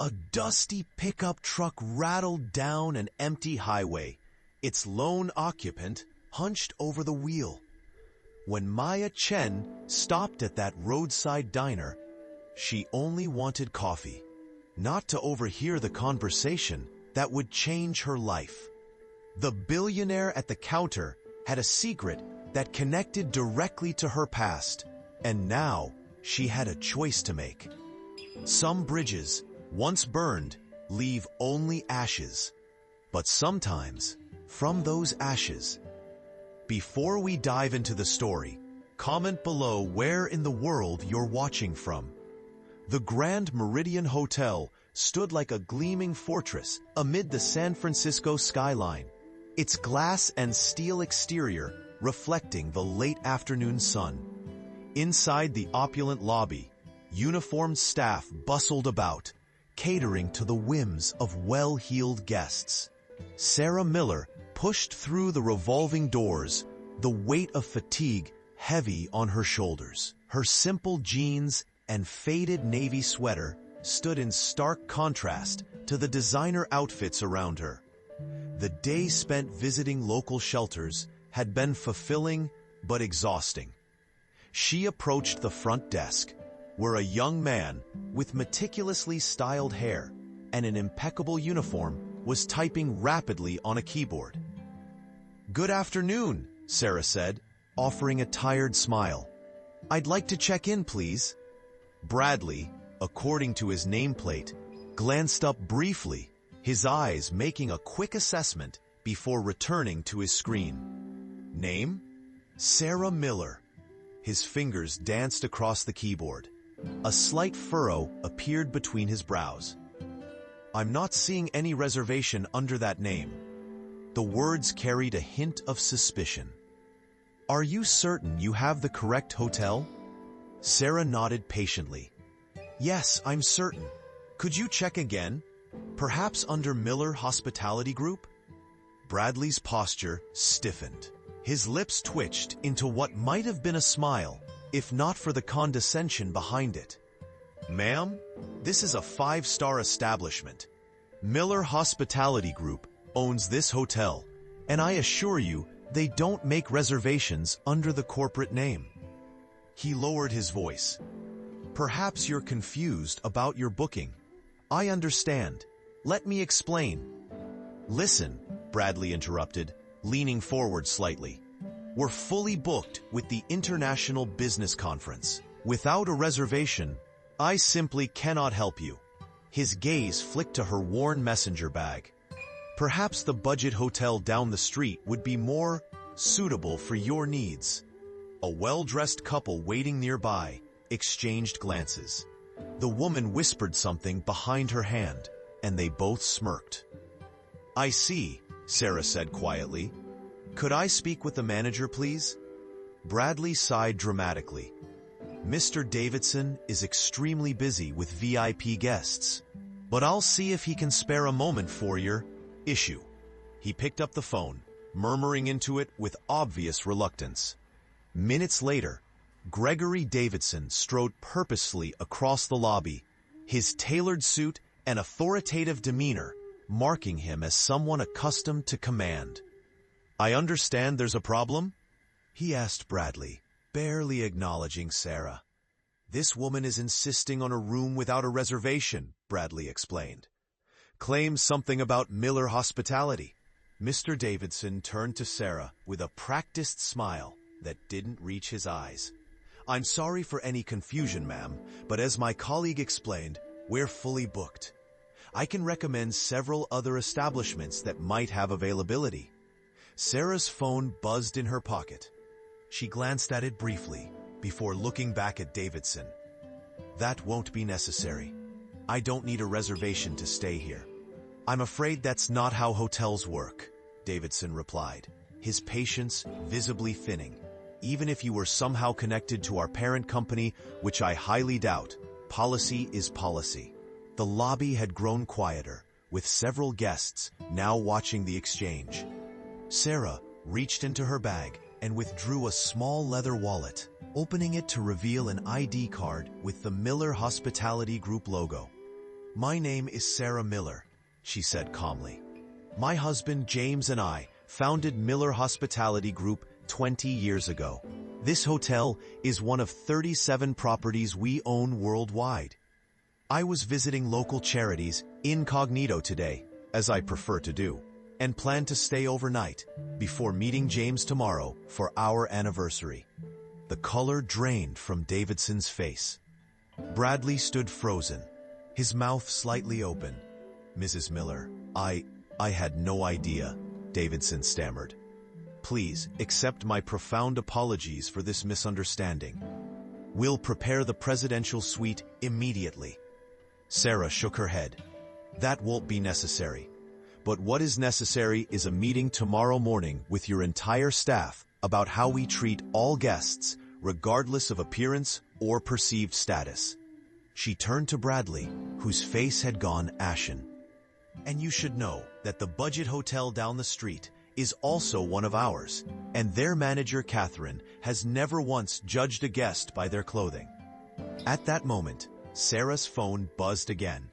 A dusty pickup truck rattled down an empty highway, its lone occupant hunched over the wheel. When Maya Chen stopped at that roadside diner, she only wanted coffee, not to overhear the conversation that would change her life. The billionaire at the counter had a secret that connected directly to her past, and now she had a choice to make. Some bridges, once burned, leave only ashes. But sometimes, from those ashes. Before we dive into the story, comment below where in the world you're watching from. The Grand Meridian Hotel stood like a gleaming fortress amid the San Francisco skyline, its glass and steel exterior reflecting the late afternoon sun. Inside the opulent lobby, uniformed staff bustled about, catering to the whims of well-heeled guests. Sarah Miller pushed through the revolving doors, the weight of fatigue heavy on her shoulders. Her simple jeans and faded navy sweater stood in stark contrast to the designer outfits around her. The day spent visiting local shelters had been fulfilling but exhausting. She approached the front desk, where a young man with meticulously styled hair and an impeccable uniform was typing rapidly on a keyboard. "Good afternoon," Sarah said, offering a tired smile. "I'd like to check in, please." Bradley, according to his nameplate, glanced up briefly, his eyes making a quick assessment before returning to his screen. Name? Sarah Miller. His fingers danced across the keyboard. A slight furrow appeared between his brows. "I'm not seeing any reservation under that name." The words carried a hint of suspicion. "Are you certain you have the correct hotel?" Sarah nodded patiently. "Yes, I'm certain. Could you check again? Perhaps under Miller Hospitality Group?" Bradley's posture stiffened. His lips twitched into what might have been a smile, if not for the condescension behind it. "Ma'am, this is a 5-star establishment. Miller Hospitality Group owns this hotel, and I assure you they don't make reservations under the corporate name." He lowered his voice. "Perhaps you're confused about your booking. I understand. Let me explain." "Listen," Bradley interrupted, leaning forward slightly. "We're fully booked with the International Business Conference. Without a reservation, I simply cannot help you." His gaze flicked to her worn messenger bag. "Perhaps the budget hotel down the street would be more suitable for your needs." A well-dressed couple waiting nearby exchanged glances. The woman whispered something behind her hand, and they both smirked. "I see," Sarah said quietly. "Could I speak with the manager, please?" Bradley sighed dramatically. "Mr. Davidson is extremely busy with VIP guests, but I'll see if he can spare a moment for your issue." He picked up the phone, murmuring into it with obvious reluctance. Minutes later, Gregory Davidson strode purposefully across the lobby, his tailored suit and authoritative demeanor marking him as someone accustomed to command. "I understand there's a problem?" he asked Bradley, barely acknowledging Sarah. "This woman is insisting on a room without a reservation," Bradley explained. "Claims something about Miller Hospitality." Mr. Davidson turned to Sarah with a practiced smile that didn't reach his eyes. "I'm sorry for any confusion, ma'am, but as my colleague explained, we're fully booked. I can recommend several other establishments that might have availability." Sarah's phone buzzed in her pocket. She glanced at it briefly before looking back at Davidson. "That won't be necessary. I don't need a reservation to stay here." "I'm afraid that's not how hotels work," Davidson replied, his patience visibly thinning. "Even if you were somehow connected to our parent company, which I highly doubt, policy is policy." The lobby had grown quieter, with several guests now watching the exchange. Sarah reached into her bag and withdrew a small leather wallet, opening it to reveal an ID card with the Miller Hospitality Group logo. My name is Sarah Miller, she said calmly. My husband James and I founded Miller Hospitality Group 20 years ago. This hotel is one of 37 properties we own worldwide. I was visiting local charities incognito today, as I prefer to do, and plan to stay overnight before meeting James tomorrow for our anniversary. The color drained from Davidson's face. Bradley stood frozen, his mouth slightly open. Mrs. Miller, I had no idea, Davidson stammered. Please accept my profound apologies for this misunderstanding. We'll prepare the presidential suite immediately. Sarah shook her head. That won't be necessary. But what is necessary is a meeting tomorrow morning with your entire staff about how we treat all guests, regardless of appearance or perceived status. She turned to Bradley, whose face had gone ashen. And you should know that the budget hotel down the street is also one of ours, and their manager, Catherine, has never once judged a guest by their clothing. At that moment, Sarah's phone buzzed again.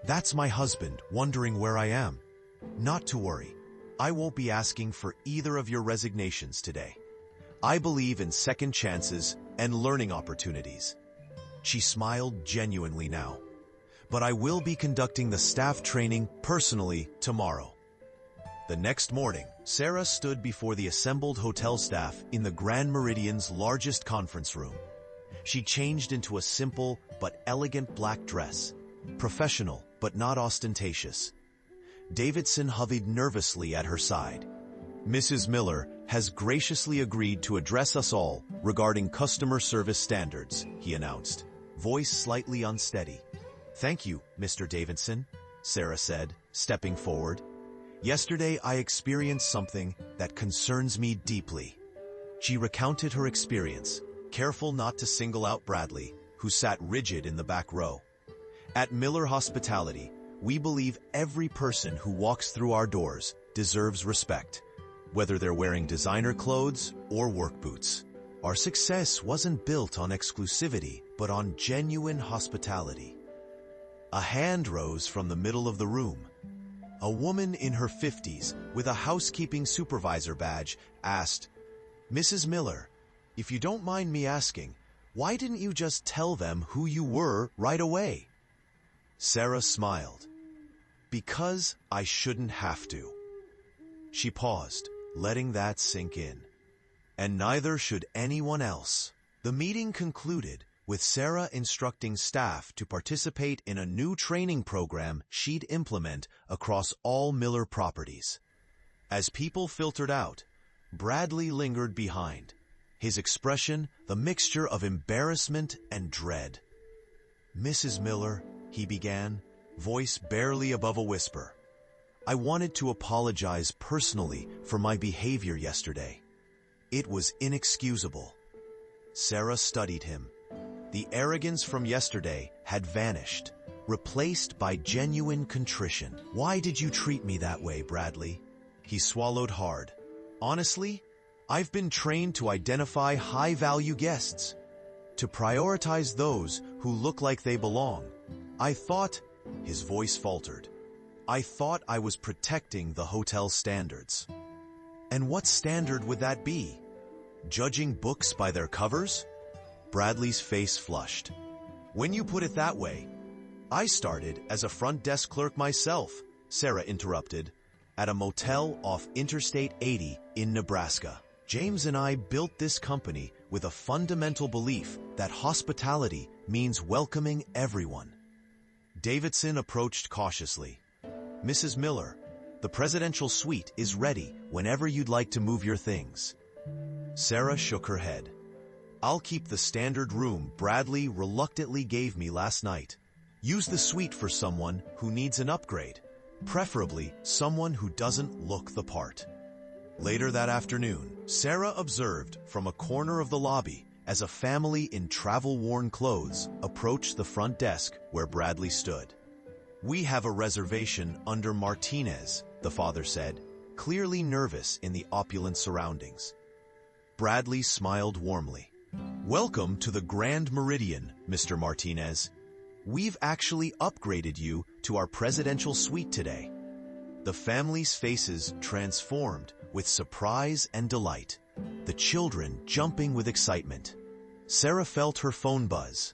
That's my husband wondering where I am. Not to worry. I won't be asking for either of your resignations today. I believe in second chances and learning opportunities. She smiled genuinely now. But I will be conducting the staff training personally tomorrow. The next morning, Sarah stood before the assembled hotel staff in the Grand Meridian's largest conference room. She changed into a simple but elegant black dress, professional but not ostentatious. Davidson hovered nervously at her side. Mrs. Miller has graciously agreed to address us all regarding customer service standards, he announced, voice slightly unsteady. Thank you, Mr. Davidson, Sarah said, stepping forward. Yesterday I experienced something that concerns me deeply. She recounted her experience, careful not to single out Bradley, who sat rigid in the back row. At Miller Hospitality, we believe every person who walks through our doors deserves respect, whether they're wearing designer clothes or work boots. Our success wasn't built on exclusivity, but on genuine hospitality. A hand rose from the middle of the room. A woman in her 50s with a housekeeping supervisor badge asked, Mrs. Miller, if you don't mind me asking, why didn't you just tell them who you were right away? Sarah smiled. Because I shouldn't have to. She paused, letting that sink in. And neither should anyone else. The meeting concluded with Sarah instructing staff to participate in a new training program she'd implement across all Miller properties. As people filtered out, Bradley lingered behind, his expression the mixture of embarrassment and dread. Mrs. Miller, he began, voice barely above a whisper. I wanted to apologize personally for my behavior yesterday. It was inexcusable. Sarah studied him. The arrogance from yesterday had vanished, replaced by genuine contrition. Why did you treat me that way, Bradley? He swallowed hard. Honestly, I've been trained to identify high-value guests, to prioritize those who look like they belong. I thought, his voice faltered, I thought I was protecting the hotel standards. And what standard would that be? Judging books by their covers? Bradley's face flushed. When you put it that way, I started as a front desk clerk myself, Sarah interrupted, at a motel off Interstate 80 in Nebraska. James and I built this company with a fundamental belief that hospitality means welcoming everyone. Davidson approached cautiously. Mrs. Miller, the presidential suite is ready whenever you'd like to move your things. Sarah shook her head. I'll keep the standard room Bradley reluctantly gave me last night. Use the suite for someone who needs an upgrade, preferably someone who doesn't look the part. Later that afternoon, Sarah observed from a corner of the lobby as a family in travel-worn clothes approached the front desk where Bradley stood. We have a reservation under Martinez, the father said, clearly nervous in the opulent surroundings. Bradley smiled warmly. Welcome to the Grand Meridian, Mr. Martinez. we've actually upgraded you to our presidential suite today." The family's faces transformed with surprise and delight, the children jumping with excitement. Sarah felt her phone buzz.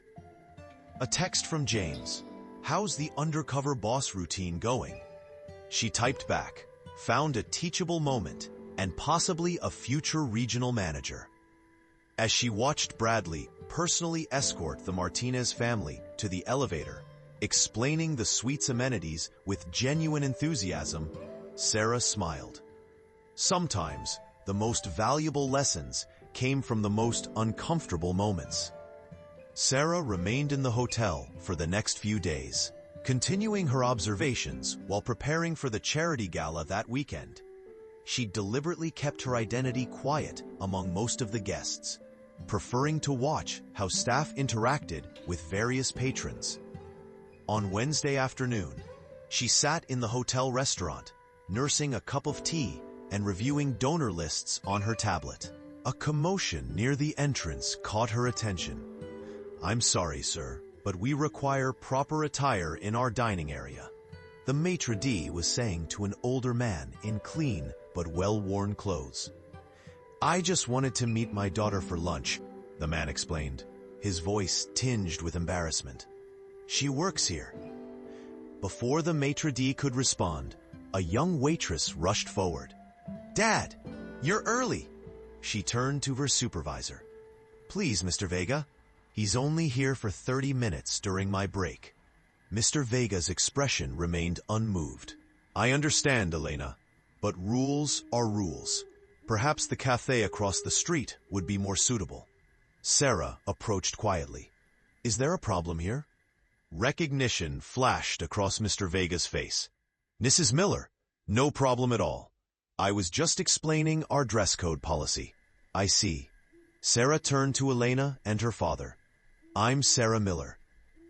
A text from James. "How's the undercover boss routine going?" She typed back, "Found a teachable moment, and possibly a future regional manager." As she watched Bradley personally escort the Martinez family to the elevator, explaining the suite's amenities with genuine enthusiasm, Sarah smiled. Sometimes, the most valuable lessons came from the most uncomfortable moments. Sarah remained in the hotel for the next few days, continuing her observations while preparing for the charity gala that weekend. She deliberately kept her identity quiet among most of the guests, preferring to watch how staff interacted with various patrons. On Wednesday afternoon, she sat in the hotel restaurant, nursing a cup of tea and reviewing donor lists on her tablet. A commotion near the entrance caught her attention. "I'm sorry, sir, but we require proper attire in our dining area," the maitre d' was saying to an older man in clean but well-worn clothes. "I just wanted to meet my daughter for lunch," the man explained, his voice tinged with embarrassment. "She works here." Before the maitre d' could respond, a young waitress rushed forward. "Dad, you're early." She turned to her supervisor. "Please, Mr. Vega. He's only here for 30 minutes during my break." Mr. Vega's expression remained unmoved. "I understand, Elena, but rules are rules. Perhaps the cafe across the street would be more suitable." Sarah approached quietly. "Is there a problem here?" Recognition flashed across Mr. Vega's face. "Mrs. Miller, no problem at all. I was just explaining our dress code policy." "I see." Sarah turned to Elena and her father. "I'm Sarah Miller.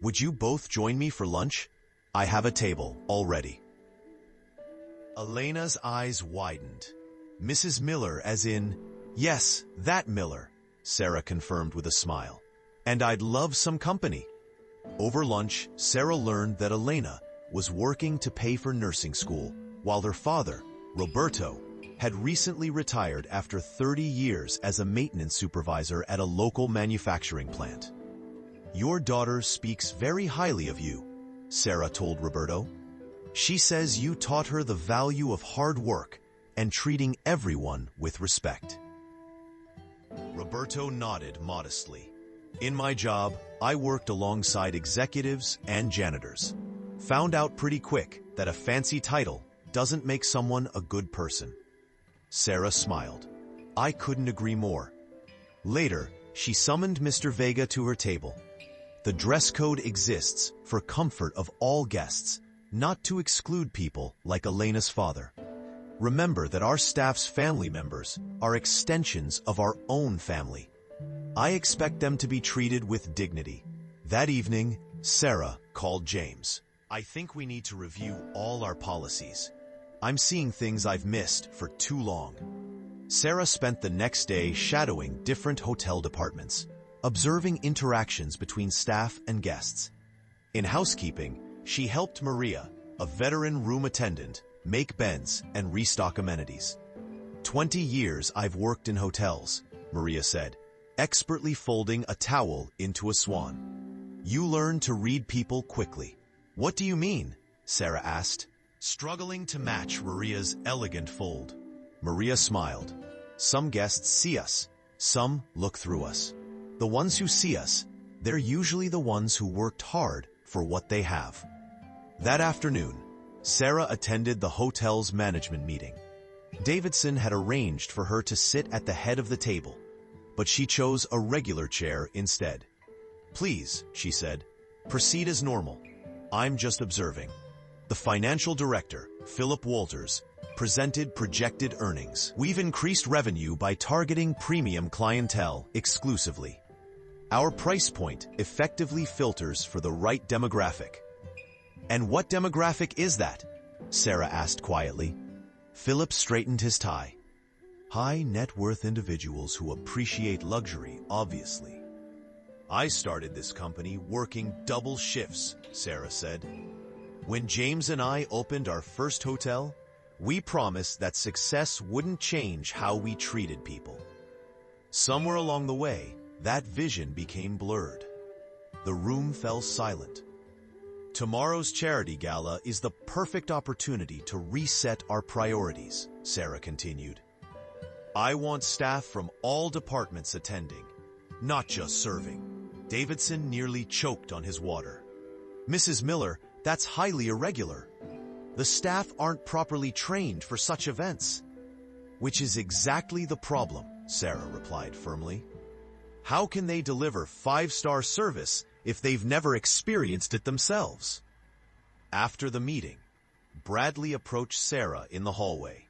Would you both join me for lunch? I have a table already." Elena's eyes widened. "Mrs. Miller as in, yes, that Miller," Sarah confirmed with a smile. "And I'd love some company." Over lunch, Sarah learned that Elena was working to pay for nursing school, while her father, Roberto, had recently retired after 30 years as a maintenance supervisor at a local manufacturing plant. "Your daughter speaks very highly of you," Sarah told Roberto. "She says you taught her the value of hard work and treating everyone with respect." Roberto nodded modestly. "In my job, I worked alongside executives and janitors. Found out pretty quick that a fancy title doesn't make someone a good person." Sarah smiled. "I couldn't agree more." Later, she summoned Mr. Vega to her table. "The dress code exists for comfort of all guests, not to exclude people like Elena's father. Remember that our staff's family members are extensions of our own family. I expect them to be treated with dignity." That evening, Sarah called James. "I think we need to review all our policies. I'm seeing things I've missed for too long." Sarah spent the next day shadowing different hotel departments, observing interactions between staff and guests. In housekeeping, she helped Maria, a veteran room attendant, make beds and restock amenities. 20 years I've worked in hotels," Maria said, expertly folding a towel into a swan. "You learn to read people quickly." "What do you mean?" Sarah asked, struggling to match Maria's elegant fold. Maria smiled. "Some guests see us, some look through us. The ones who see us, they're usually the ones who worked hard for what they have." That afternoon, Sarah attended the hotel's management meeting. Davidson had arranged for her to sit at the head of the table, but she chose a regular chair instead. "Please," she said, "proceed as normal. I'm just observing." The financial director, Philip Walters, presented projected earnings. "We've increased revenue by targeting premium clientele exclusively. Our price point effectively filters for the right demographic." "And what demographic is that?" Sarah asked quietly. Philip straightened his tie. "High net worth individuals who appreciate luxury, obviously." I started this company working double shifts, Sarah said. When James and I opened our first hotel, we promised that success wouldn't change how we treated people. Somewhere along the way, that vision became blurred. The room fell silent. Tomorrow's charity gala is the perfect opportunity to reset our priorities, Sarah continued. I want staff from all departments attending, not just serving. Davidson nearly choked on his water. Mrs. Miller, that's highly irregular. The staff aren't properly trained for such events. Which is exactly the problem, Sarah replied firmly. How can they deliver 5-star service if they've never experienced it themselves? After the meeting, Bradley approached Sarah in the hallway.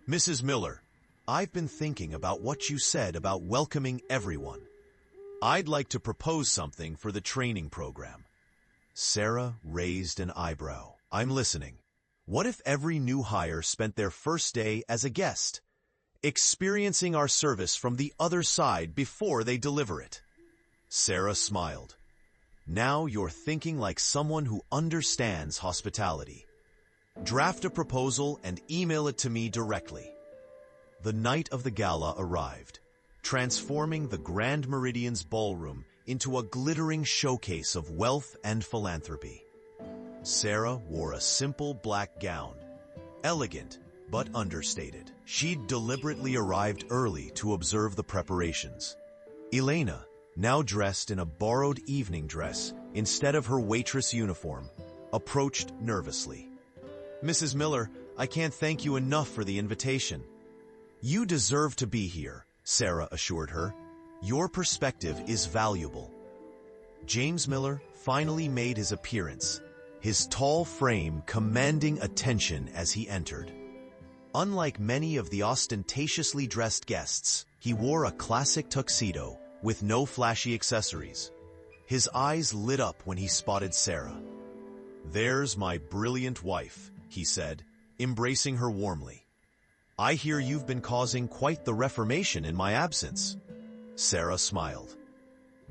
Mrs. Miller, I've been thinking about what you said about welcoming everyone. I'd like to propose something for the training program. Sarah raised an eyebrow. I'm listening. What if every new hire spent their first day as a guest, experiencing our service from the other side before they deliver it? Sarah smiled. Now you're thinking like someone who understands hospitality. Draft a proposal and email it to me directly. The night of the gala arrived, transforming the Grand Meridian's ballroom into a glittering showcase of wealth and philanthropy. Sarah wore a simple black gown, elegant but understated. She'd deliberately arrived early to observe the preparations. Elena, now dressed in a borrowed evening dress instead of her waitress uniform, approached nervously. Mrs. Miller, I can't thank you enough for the invitation. You deserve to be here, Sarah assured her. Your perspective is valuable. James Miller finally made his appearance, his tall frame commanding attention as he entered. Unlike many of the ostentatiously dressed guests, he wore a classic tuxedo with no flashy accessories. His eyes lit up when he spotted Sarah. There's my brilliant wife, he said, embracing her warmly. I hear you've been causing quite the reformation in my absence. Sarah smiled.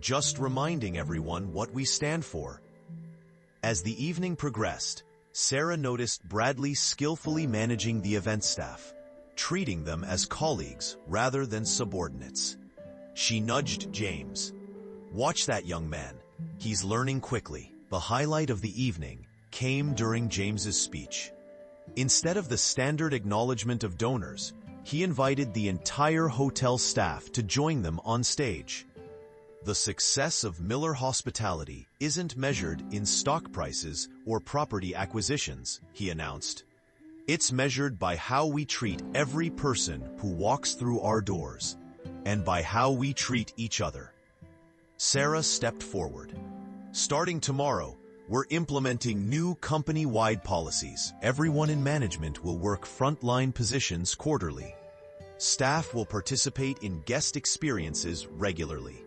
Just reminding everyone what we stand for. As the evening progressed, Sarah noticed Bradley skillfully managing the event staff, treating them as colleagues rather than subordinates. She nudged James. Watch that young man. He's learning quickly. The highlight of the evening came during James's speech. Instead of the standard acknowledgement of donors, he invited the entire hotel staff to join them on stage. The success of Miller Hospitality isn't measured in stock prices or property acquisitions, he announced. It's measured by how we treat every person who walks through our doors, and by how we treat each other. Sarah stepped forward. Starting tomorrow, we're implementing new company-wide policies. Everyone in management will work frontline positions quarterly. Staff will participate in guest experiences regularly.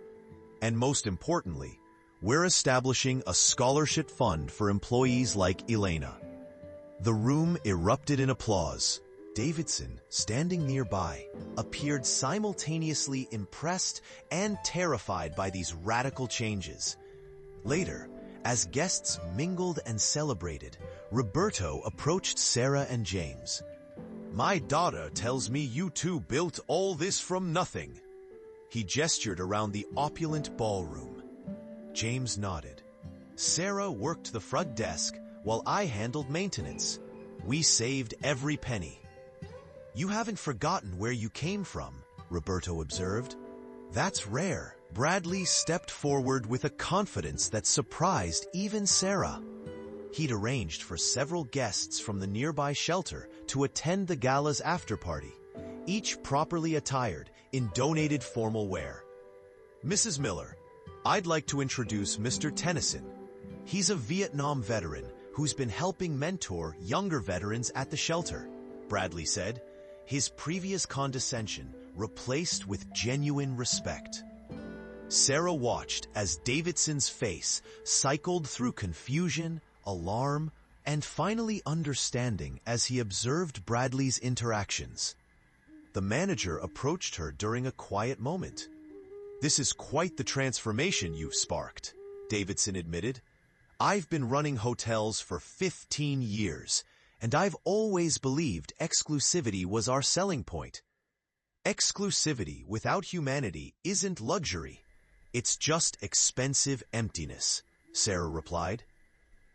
And most importantly, we're establishing a scholarship fund for employees like Elena. The room erupted in applause. Davidson, standing nearby, appeared simultaneously impressed and terrified by these radical changes. Later, as guests mingled and celebrated, Roberto approached Sarah and James. My daughter tells me you two built all this from nothing. He gestured around the opulent ballroom. James nodded. Sarah worked the front desk while I handled maintenance. We saved every penny. You haven't forgotten where you came from, Roberto observed. That's rare. Bradley stepped forward with a confidence that surprised even Sarah. He'd arranged for several guests from the nearby shelter to attend the gala's after-party, each properly attired in donated formal wear. Mrs. Miller, I'd like to introduce Mr. Tennyson. He's a Vietnam veteran who's been helping mentor younger veterans at the shelter, Bradley said, his previous condescension replaced with genuine respect. Sarah watched as Davidson's face cycled through confusion, alarm, and finally understanding as he observed Bradley's interactions. The manager approached her during a quiet moment. This is quite the transformation you've sparked, Davidson admitted. I've been running hotels for 15 years, and I've always believed exclusivity was our selling point. Exclusivity without humanity isn't luxury. It's just expensive emptiness, Sarah replied.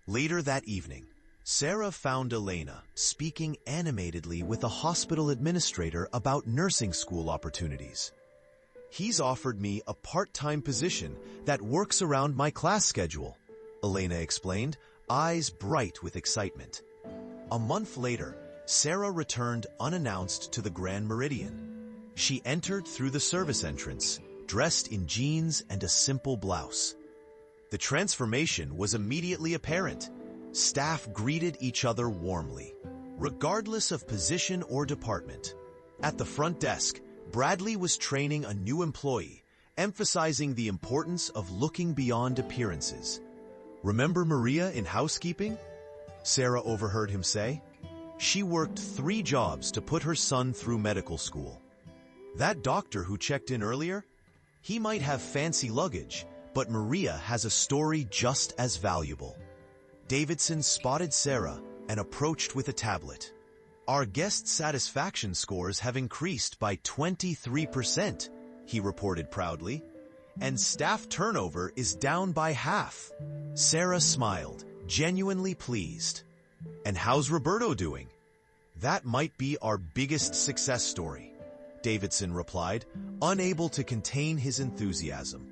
Later that evening, Sarah found Elena speaking animatedly with a hospital administrator about nursing school opportunities. He's offered me a part-time position that works around my class schedule, Elena explained, eyes bright with excitement. A month later, Sarah returned unannounced to the Grand Meridian. She entered through the service entrance, dressed in jeans and a simple blouse. The transformation was immediately apparent. Staff greeted each other warmly, regardless of position or department. At the front desk, Bradley was training a new employee, emphasizing the importance of looking beyond appearances. "Remember Maria in housekeeping?" Sarah overheard him say. "She worked 3 jobs to put her son through medical school. That doctor who checked in earlier? He might have fancy luggage, but Maria has a story just as valuable." Davidson spotted Sarah and approached with a tablet. "Our guest satisfaction scores have increased by 23%, he reported proudly, "and staff turnover is down by half." Sarah smiled, genuinely pleased. "And how's Roberto doing?" "That might be our biggest success story," Davidson replied, unable to contain his enthusiasm.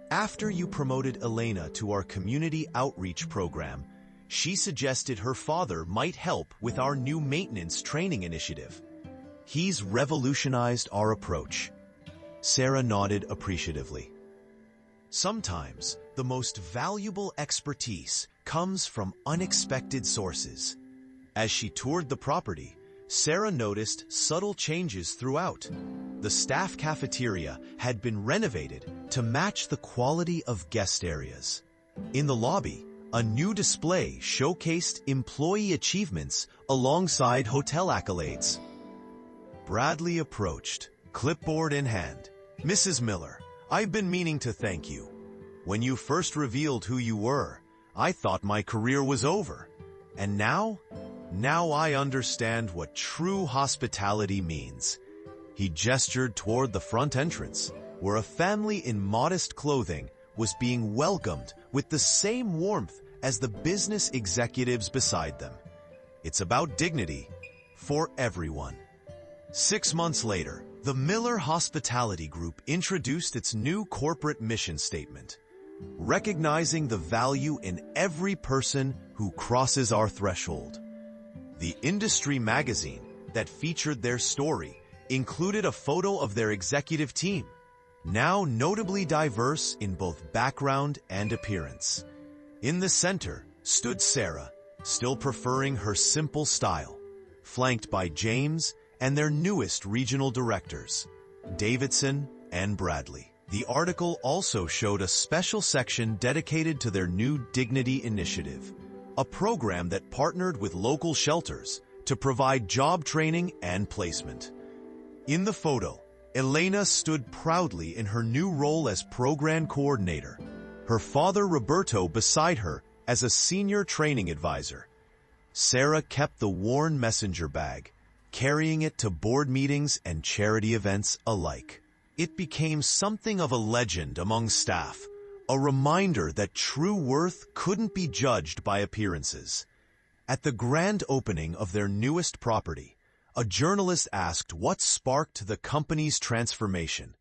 "After you promoted Elena to our community outreach program, she suggested her father might help with our new maintenance training initiative. He's revolutionized our approach." Sarah nodded appreciatively. Sometimes, the most valuable expertise comes from unexpected sources. As she toured the property, Sarah noticed subtle changes throughout. The staff cafeteria had been renovated to match the quality of guest areas. In the lobby, a new display showcased employee achievements alongside hotel accolades. Bradley approached, clipboard in hand. "Mrs. Miller, I've been meaning to thank you. When you first revealed who you were, I thought my career was over. And now I understand what true hospitality means." He gestured toward the front entrance, where a family in modest clothing was being welcomed with the same warmth as the business executives beside them. It's about dignity for everyone. 6 months later, the Miller Hospitality Group introduced its new corporate mission statement, recognizing the value in every person who crosses our threshold. The industry magazine that featured their story included a photo of their executive team, now notably diverse in both background and appearance. In the center stood Sarah, still preferring her simple style, flanked by James and their newest regional directors, Davidson and Bradley. The article also showed a special section dedicated to their new Dignity Initiative, a program that partnered with local shelters to provide job training and placement. In the photo, Elena stood proudly in her new role as program coordinator, her father Roberto beside her as a senior training advisor. Sarah kept the worn messenger bag, carrying it to board meetings and charity events alike. It became something of a legend among staff, a reminder that true worth couldn't be judged by appearances. At the grand opening of their newest property, a journalist asked what sparked the company's transformation.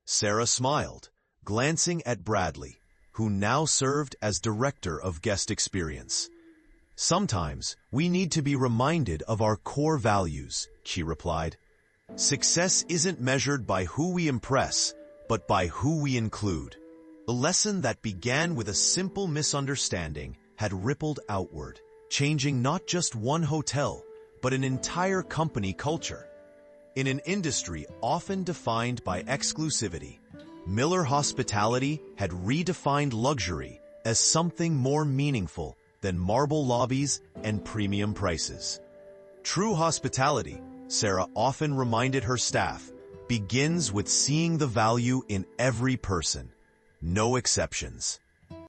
Sarah smiled, glancing at Bradley, who now served as Director of Guest Experience. "Sometimes we need to be reminded of our core values," she replied. "Success isn't measured by who we impress, but by who we include." The lesson that began with a simple misunderstanding had rippled outward, changing not just one hotel, but an entire company culture. In an industry often defined by exclusivity, Miller Hospitality had redefined luxury as something more meaningful than marble lobbies and premium prices. True hospitality, Sarah often reminded her staff, begins with seeing the value in every person, no exceptions.